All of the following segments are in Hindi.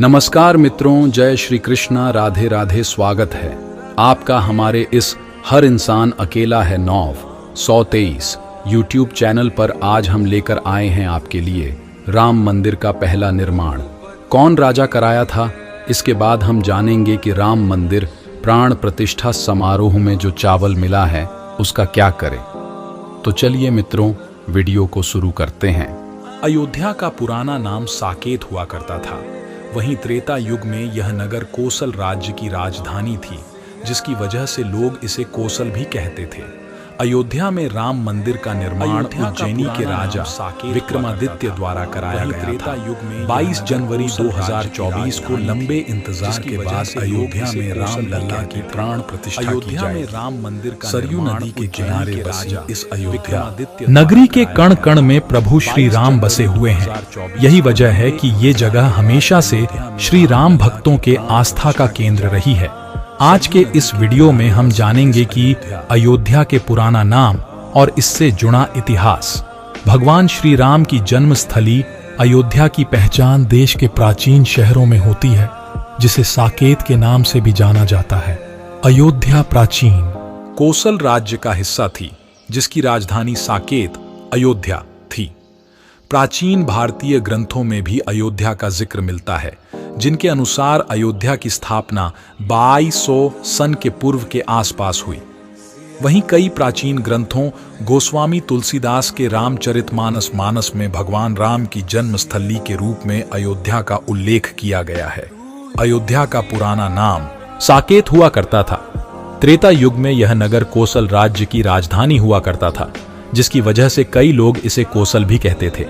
नमस्कार मित्रों, जय श्री कृष्णा, राधे राधे। स्वागत है आपका हमारे इस हर इंसान अकेला है 923 यूट्यूब चैनल पर। आज हम लेकर आए हैं आपके लिए राम मंदिर का पहला निर्माण कौन राजा कराया था। इसके बाद हम जानेंगे कि राम मंदिर प्राण प्रतिष्ठा समारोह में जो चावल मिला है उसका क्या करें। तो चलिए मित्रों, वीडियो को शुरू करते हैं। अयोध्या का पुराना नाम साकेत हुआ करता था। वहीं त्रेता युग में यह नगर कोसल राज्य की राजधानी थी, जिसकी वजह से लोग इसे कोसल भी कहते थे। अयोध्या में राम मंदिर का निर्माण उज्जैनी के राजा विक्रमादित्य द्वारा कराया गया था। 22 जनवरी 2024 को लंबे इंतजार के बाद अयोध्या में राम लल्ला की प्राण प्रतिष्ठा की जाएगी। राम मंदिर का सरयू नदी के किनारे बसी इस अयोध्या नगरी के कण कण में प्रभु श्री राम बसे हुए हैं। यही वजह है कि ये जगह हमेशा से श्री राम भक्तों के आस्था का केंद्र रही है। आज के इस वीडियो में हम जानेंगे कि अयोध्या के पुराना नाम और इससे जुड़ा इतिहास। भगवान श्री राम की जन्मस्थली अयोध्या की पहचान देश के प्राचीन शहरों में होती है, जिसे साकेत के नाम से भी जाना जाता है। अयोध्या प्राचीन कोसल राज्य का हिस्सा थी, जिसकी राजधानी साकेत अयोध्या थी। प्राचीन भारतीय ग्रंथों में भी अयोध्या का जिक्र मिलता है, जिनके अनुसार अयोध्या की स्थापना 2200 सन के पूर्व के आसपास हुई। वहीं कई प्राचीन ग्रंथों गोस्वामी तुलसीदास के रामचरितमानस में भगवान राम की जन्मस्थली के रूप में अयोध्या का उल्लेख किया गया है। अयोध्या का पुराना नाम साकेत हुआ करता था। त्रेता युग में यह नगर कोसल राज्य की राजधानी हुआ करता था, जिसकी वजह से कई लोग इसे कोसल भी कहते थे।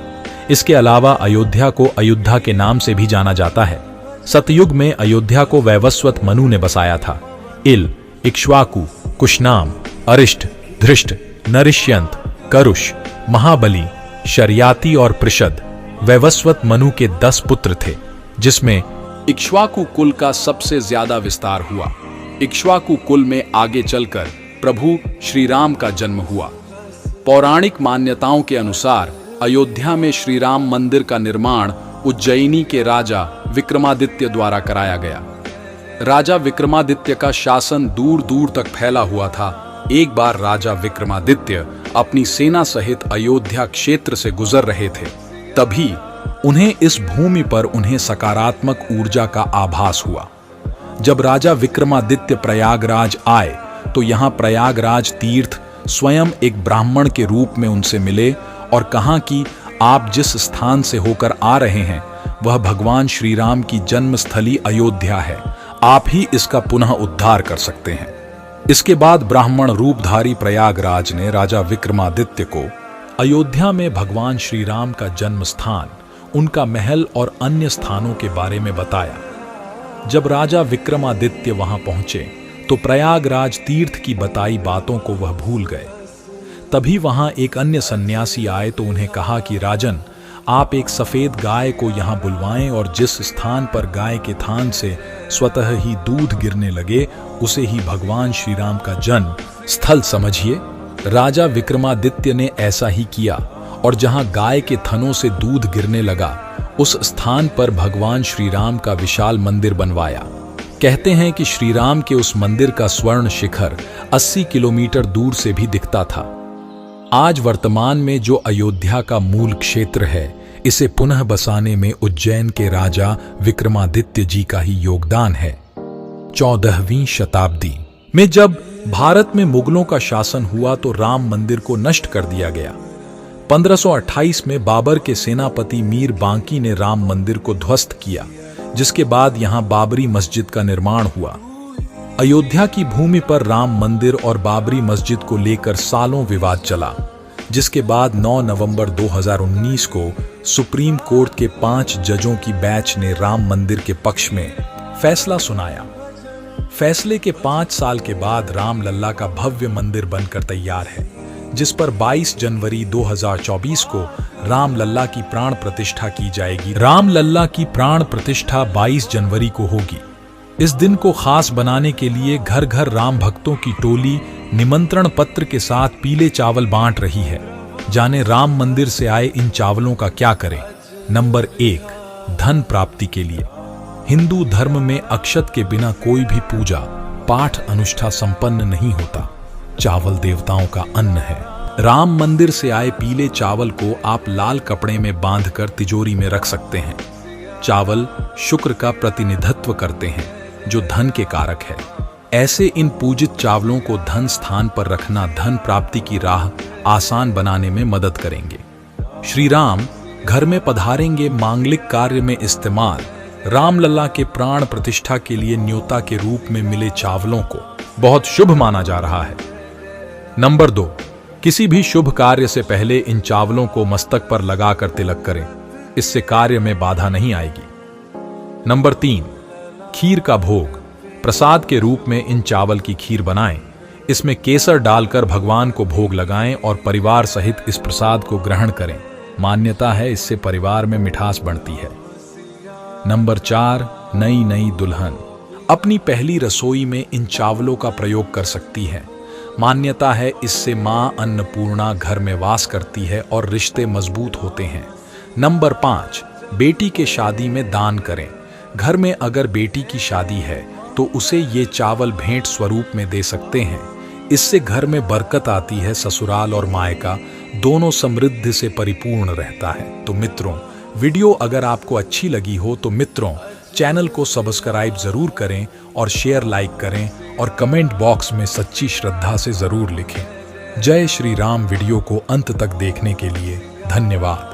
इसके अलावा अयोध्या को अयोध्या के नाम से भी जाना जाता है। सतयुग में अयोध्या को वैवस्वत मनु ने बसाया था। इल, इक्ष्वाकु, कुशनाम, अरिष्ट, धृष्ट, नरिष्यंत, करुष, महाबली, शर्याति और पृषद वैवस्वत मनु के 10 पुत्र थे, जिसमें इक्ष्वाकु कुल का सबसे ज्यादा विस्तार हुआ। इक्ष्वाकु कुल में आगे चलकर प्रभु श्री राम का जन्म हुआ। पौराणिक मान्यताओं के अनुसार अयोध्या में श्री राम मंदिर का निर्माण उज्जैनी के राजा विक्रमादित्य द्वारा कराया गया। राजा विक्रमादित्य का शासन दूर दूर तक फैला हुआ था। एक बार राजा विक्रमादित्य अपनी सेना सहित अयोध्या क्षेत्र से गुजर रहे थे। तभी उन्हें इस भूमि पर उन्हें सकारात्मक ऊर्जा का आभास हुआ। जब राजा विक्रमादित्य प्रयागराज आए तो यहाँ प्रयागराज तीर्थ स्वयं एक ब्राह्मण के रूप में उनसे मिले और कहा कि आप जिस स्थान से होकर आ रहे हैं वह भगवान श्री राम की जन्मस्थली अयोध्या है। आप ही इसका पुनः उद्धार कर सकते हैं। इसके बाद ब्राह्मण रूपधारी प्रयागराज ने राजा विक्रमादित्य को अयोध्या में भगवान श्री राम का जन्म स्थान, उनका महल और अन्य स्थानों के बारे में बताया। जब राजा विक्रमादित्य वहां पहुंचे तो प्रयागराज तीर्थ की बताई बातों को वह भूल गए। तभी वहां एक अन्य सन्यासी आए तो उन्हें कहा कि राजन, आप एक सफेद गाय को यहाँ बुलवाएं और जिस स्थान पर गाय के थान से स्वतः ही दूध गिरने लगे उसे ही भगवान श्री राम का जन्म स्थल समझिए। राजा विक्रमादित्य ने ऐसा ही किया और जहाँ गाय के थनों से दूध गिरने लगा उस स्थान पर भगवान श्री राम का विशाल मंदिर बनवाया। कहते हैं कि श्री राम के उस मंदिर का स्वर्ण शिखर 80 किलोमीटर दूर से भी दिखता था। आज वर्तमान में जो अयोध्या का मूल क्षेत्र है, इसे पुनः बसाने में उज्जैन के राजा विक्रमादित्य जी का ही योगदान है। 14वीं शताब्दी में जब भारत में मुगलों का शासन हुआ तो राम मंदिर को नष्ट कर दिया गया। 1528 में बाबर के सेनापति मीर बांकी ने राम मंदिर को ध्वस्त किया, जिसके बाद यहां बाबरी मस्जिद का निर्माण हुआ। अयोध्या की भूमि पर राम मंदिर और बाबरी मस्जिद को लेकर सालों विवाद चला, जिसके बाद 9 नवंबर 2019 को सुप्रीम कोर्ट के 5 जजों की बेंच ने राम मंदिर के पक्ष में फैसला सुनाया। फैसले के 5 साल के बाद राम लल्ला का भव्य मंदिर बनकर तैयार है, जिस पर 22 जनवरी 2024 को राम लल्ला की प्राण प्रतिष्ठा की जाएगी। राम लल्ला की प्राण प्रतिष्ठा 22 जनवरी को होगी। इस दिन को खास बनाने के लिए घर घर राम भक्तों की टोली निमंत्रण पत्र के साथ पीले चावल बांट रही है। जाने राम मंदिर से आए इन चावलों का क्या करें। नंबर 1, धन प्राप्ति के लिए। हिंदू धर्म में अक्षत के बिना कोई भी पूजा पाठ अनुष्ठा संपन्न नहीं होता। चावल देवताओं का अन्न है। राम मंदिर से आए पीले चावल को आप लाल कपड़े में बांधकर तिजोरी में रख सकते हैं। चावल शुक्र का प्रतिनिधित्व करते हैं, जो धन के कारक है। ऐसे इन पूजित चावलों को धन स्थान पर रखना धन प्राप्ति की राह आसान बनाने में मदद करेंगे। श्री राम घर में पधारेंगे मांगलिक कार्य में इस्तेमाल। रामलला के प्राण प्रतिष्ठा के लिए न्योता के रूप में मिले चावलों को बहुत शुभ माना जा रहा है। नंबर 2, किसी भी शुभ कार्य से पहले इन चावलों को मस्तक पर लगाकर तिलक करें। इससे कार्य में बाधा नहीं आएगी। नंबर 3, खीर का भोग। प्रसाद के रूप में इन चावल की खीर बनाएं। इसमें केसर डालकर भगवान को भोग लगाएं और परिवार सहित इस प्रसाद को ग्रहण करें। मान्यता है इससे परिवार में मिठास बढ़ती है। नंबर 4, नई दुल्हन अपनी पहली रसोई में इन चावलों का प्रयोग कर सकती है। मान्यता है इससे मां अन्नपूर्णा घर में वास करती है और रिश्ते मजबूत होते हैं। नंबर 5, बेटी के शादी में दान करें। घर में अगर बेटी की शादी है तो उसे ये चावल भेंट स्वरूप में दे सकते हैं। इससे घर में बरकत आती है, ससुराल और मायका दोनों समृद्धि से परिपूर्ण रहता है। तो मित्रों, वीडियो अगर आपको अच्छी लगी हो तो मित्रों चैनल को सब्सक्राइब जरूर करें और शेयर लाइक करें और कमेंट बॉक्स में सच्ची श्रद्धा से जरूर लिखें। जय श्री राम। वीडियो को अंत तक देखने के लिए धन्यवाद।